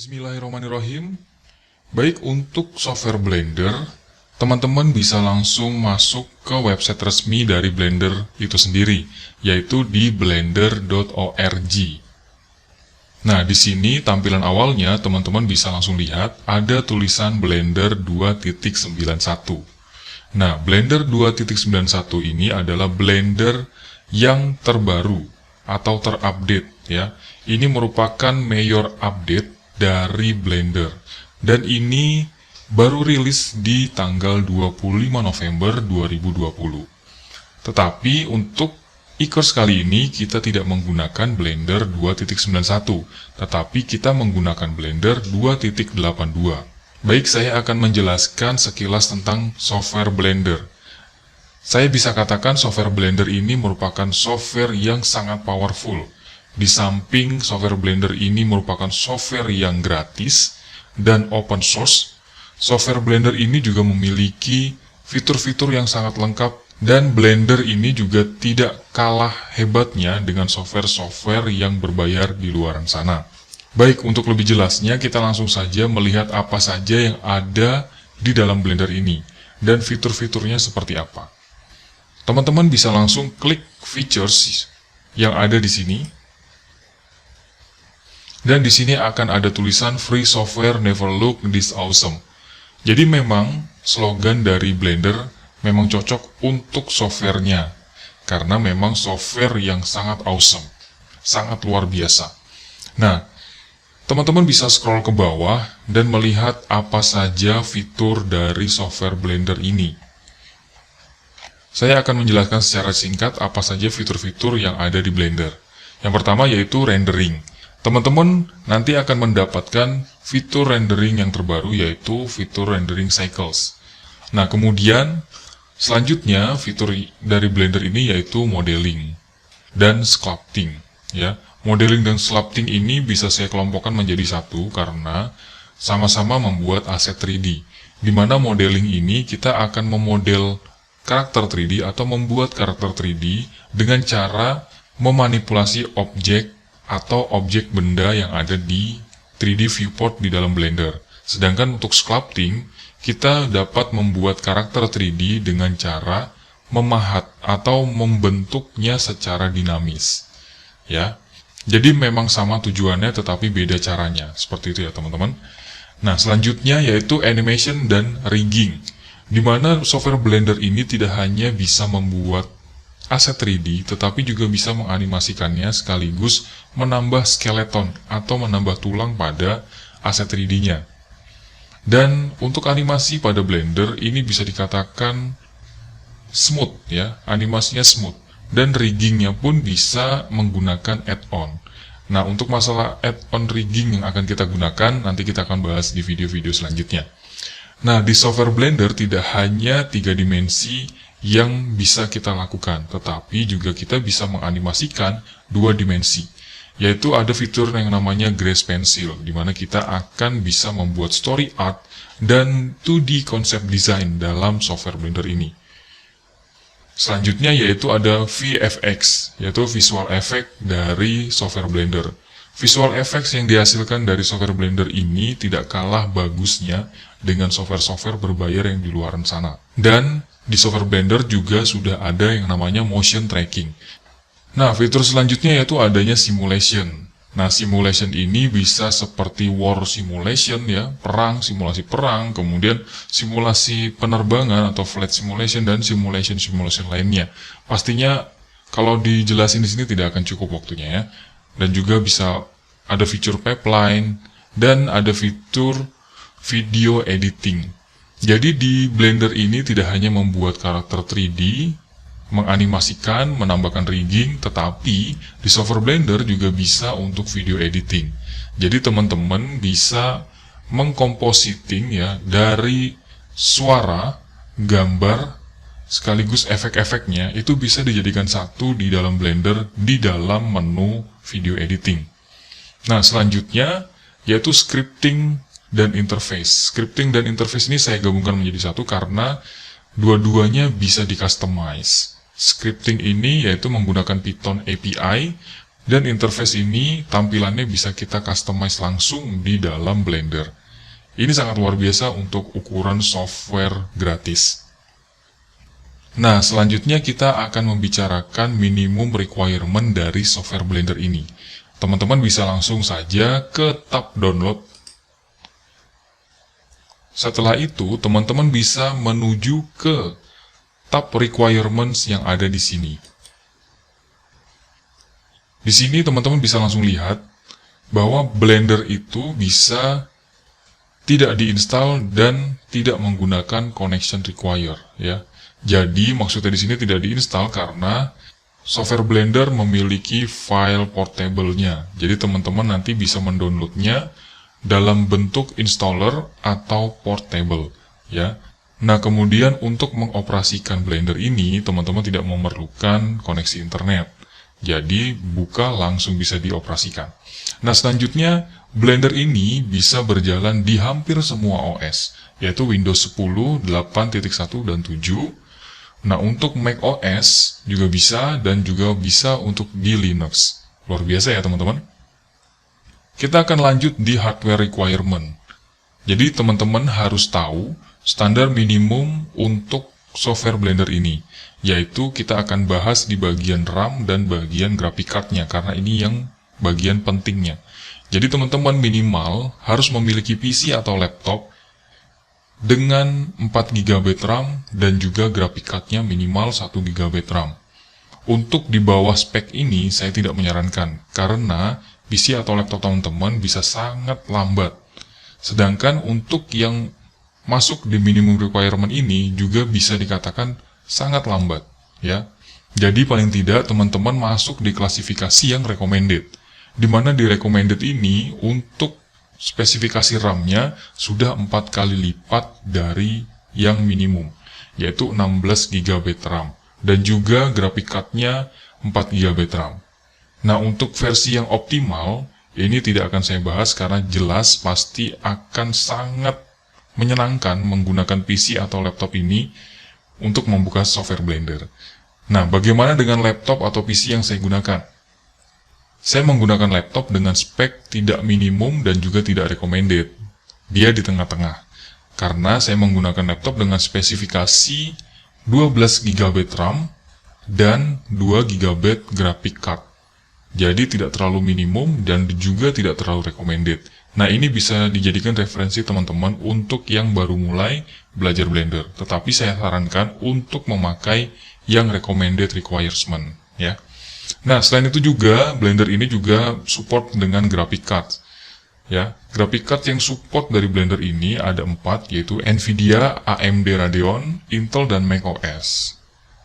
Bismillahirrahmanirrahim. Baik, untuk software Blender, teman-teman bisa langsung masuk ke website resmi dari Blender itu sendiri, yaitu di blender.org. Nah, di sini tampilan awalnya teman-teman bisa langsung lihat ada tulisan Blender 2.91. Nah, Blender 2.91 ini adalah Blender yang terbaru atau terupdate ya. Ini merupakan major update dari Blender, dan ini baru rilis di tanggal 25 November 2020. Tetapi untuk e-course kali ini kita tidak menggunakan Blender 2.91, tetapi kita menggunakan Blender 2.82. Baik, saya akan menjelaskan sekilas tentang software Blender. Saya bisa katakan software Blender ini merupakan software yang sangat powerful. Di samping software Blender ini merupakan software yang gratis dan open source, software Blender ini juga memiliki fitur-fitur yang sangat lengkap, dan Blender ini juga tidak kalah hebatnya dengan software-software yang berbayar di luar sana. Baik, untuk lebih jelasnya kita langsung saja melihat apa saja yang ada di dalam Blender ini dan fitur-fiturnya seperti apa. Teman-teman bisa langsung klik features yang ada di sini. Dan di sini akan ada tulisan Free Software Never Look This Awesome. Jadi memang slogan dari Blender memang cocok untuk softwarenya, karena memang software yang sangat awesome, sangat luar biasa. Nah, teman-teman bisa scroll ke bawah dan melihat apa saja fitur dari software Blender ini. Saya akan menjelaskan secara singkat apa saja fitur-fitur yang ada di Blender. Yang pertama yaitu rendering. Teman-teman nanti akan mendapatkan fitur rendering yang terbaru, yaitu fitur rendering cycles. Nah, kemudian selanjutnya fitur dari Blender ini yaitu modeling dan sculpting. Ya, modeling dan sculpting ini bisa saya kelompokkan menjadi satu karena sama-sama membuat aset 3D. Di mana modeling ini kita akan memodel karakter 3D atau membuat karakter 3D dengan cara memanipulasi objek atau objek benda yang ada di 3D viewport di dalam Blender. Sedangkan untuk sculpting, kita dapat membuat karakter 3D dengan cara memahat atau membentuknya secara dinamis. Ya. Jadi memang sama tujuannya tetapi beda caranya. Seperti itu ya teman-teman. Nah, selanjutnya yaitu animation dan rigging. Di mana software Blender ini tidak hanya bisa membuat aset 3D, tetapi juga bisa menganimasikannya sekaligus menambah skeleton atau menambah tulang pada aset 3D-nya. Dan untuk animasi pada Blender ini bisa dikatakan smooth ya, animasinya smooth. Dan riggingnya pun bisa menggunakan add-on. Nah, untuk masalah add-on rigging yang akan kita gunakan, nanti kita akan bahas di video-video selanjutnya. Nah, di software Blender tidak hanya 3 dimensi yang bisa kita lakukan, tetapi juga kita bisa menganimasikan 2 dimensi, yaitu ada fitur yang namanya Grace Pencil, di mana kita akan bisa membuat story art dan 2D concept design dalam software Blender ini. Selanjutnya yaitu ada VFX, yaitu visual effect dari software Blender. Visual effects yang dihasilkan dari software Blender ini tidak kalah bagusnya dengan software-software berbayar yang di luar sana. Dan di software Blender juga sudah ada yang namanya motion tracking. Nah, fitur selanjutnya yaitu adanya simulation. Nah, simulation ini bisa seperti war simulation ya, simulasi perang, kemudian simulasi penerbangan atau flight simulation dan simulation lainnya. Pastinya kalau dijelasin di sini tidak akan cukup waktunya ya. Dan juga bisa ada fitur pipeline dan ada fitur video editing. Jadi di Blender ini tidak hanya membuat karakter 3D, menganimasikan, menambahkan rigging, tetapi di software Blender juga bisa untuk video editing. Jadi teman-teman bisa mengkompositing ya dari suara, gambar, sekaligus efek-efeknya itu bisa dijadikan satu di dalam Blender di dalam menu video editing. Nah, selanjutnya yaitu scripting dan interface. Scripting dan interface ini saya gabungkan menjadi satu karena dua-duanya bisa di-customize. Scripting ini yaitu menggunakan Python API Dan interface ini tampilannya bisa kita customize langsung di dalam Blender. Ini sangat luar biasa untuk ukuran software gratis. Nah, selanjutnya kita akan membicarakan minimum requirement dari software Blender ini. Teman-teman bisa langsung saja ke tab download. Setelah itu, teman-teman bisa menuju ke tab requirements yang ada di sini. Di sini teman-teman bisa langsung lihat bahwa Blender itu bisa tidak diinstal dan tidak menggunakan connection require, ya. Jadi maksudnya di sini tidak diinstal karena software Blender memiliki file portable-nya. Jadi teman-teman nanti bisa mendownloadnya dalam bentuk installer atau portable, ya. Nah, kemudian untuk mengoperasikan Blender ini, teman-teman tidak memerlukan koneksi internet. Jadi, buka langsung bisa dioperasikan. Nah, selanjutnya, Blender ini bisa berjalan di hampir semua OS, yaitu Windows 10, 8.1, dan 7. Nah, untuk Mac OS juga bisa, dan juga bisa untuk di Linux. Luar biasa ya, teman-teman. Kita akan lanjut di hardware requirement. Jadi, teman-teman harus tahu standar minimum untuk software Blender ini, yaitu kita akan bahas di bagian RAM dan bagian graphic card-nya, karena ini yang bagian pentingnya. Jadi teman-teman minimal harus memiliki PC atau laptop dengan 4 GB RAM dan juga graphic card-nya minimal 1 GB RAM. Untuk di bawah spek ini saya tidak menyarankan, karena PC atau laptop teman-teman bisa sangat lambat. Sedangkan untuk yang masuk di minimum requirement ini juga bisa dikatakan sangat lambat, ya. Jadi paling tidak teman-teman masuk di klasifikasi yang recommended, di mana di recommended ini untuk spesifikasi RAM-nya sudah 4 kali lipat dari yang minimum, yaitu 16 GB RAM, dan juga graphic card-nya 4 GB RAM. Nah, untuk versi yang optimal, ini tidak akan saya bahas karena jelas pasti akan sangat menyenangkan menggunakan PC atau laptop ini untuk membuka software Blender. Nah, bagaimana dengan laptop atau PC yang saya gunakan? Saya menggunakan laptop dengan spek tidak minimum dan juga tidak recommended. Dia di tengah-tengah. Karena saya menggunakan laptop dengan spesifikasi 12 GB RAM dan 2 GB graphic card. Jadi tidak terlalu minimum dan juga tidak terlalu recommended. Nah, ini bisa dijadikan referensi teman-teman untuk yang baru mulai belajar Blender. Tetapi saya sarankan untuk memakai yang recommended requirement, ya. Nah, selain itu juga Blender ini juga support dengan graphic card, ya. Graphic card yang support dari Blender ini ada 4, yaitu Nvidia, AMD Radeon, Intel, dan Mac OS.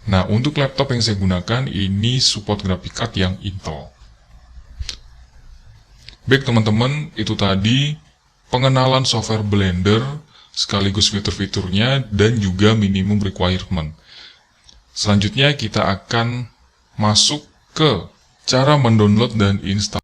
Nah, untuk laptop yang saya gunakan ini support graphic card yang Intel. Baik teman-teman, itu tadi pengenalan software Blender sekaligus fitur-fiturnya dan juga minimum requirement. Selanjutnya kita akan masuk ke cara mendownload dan install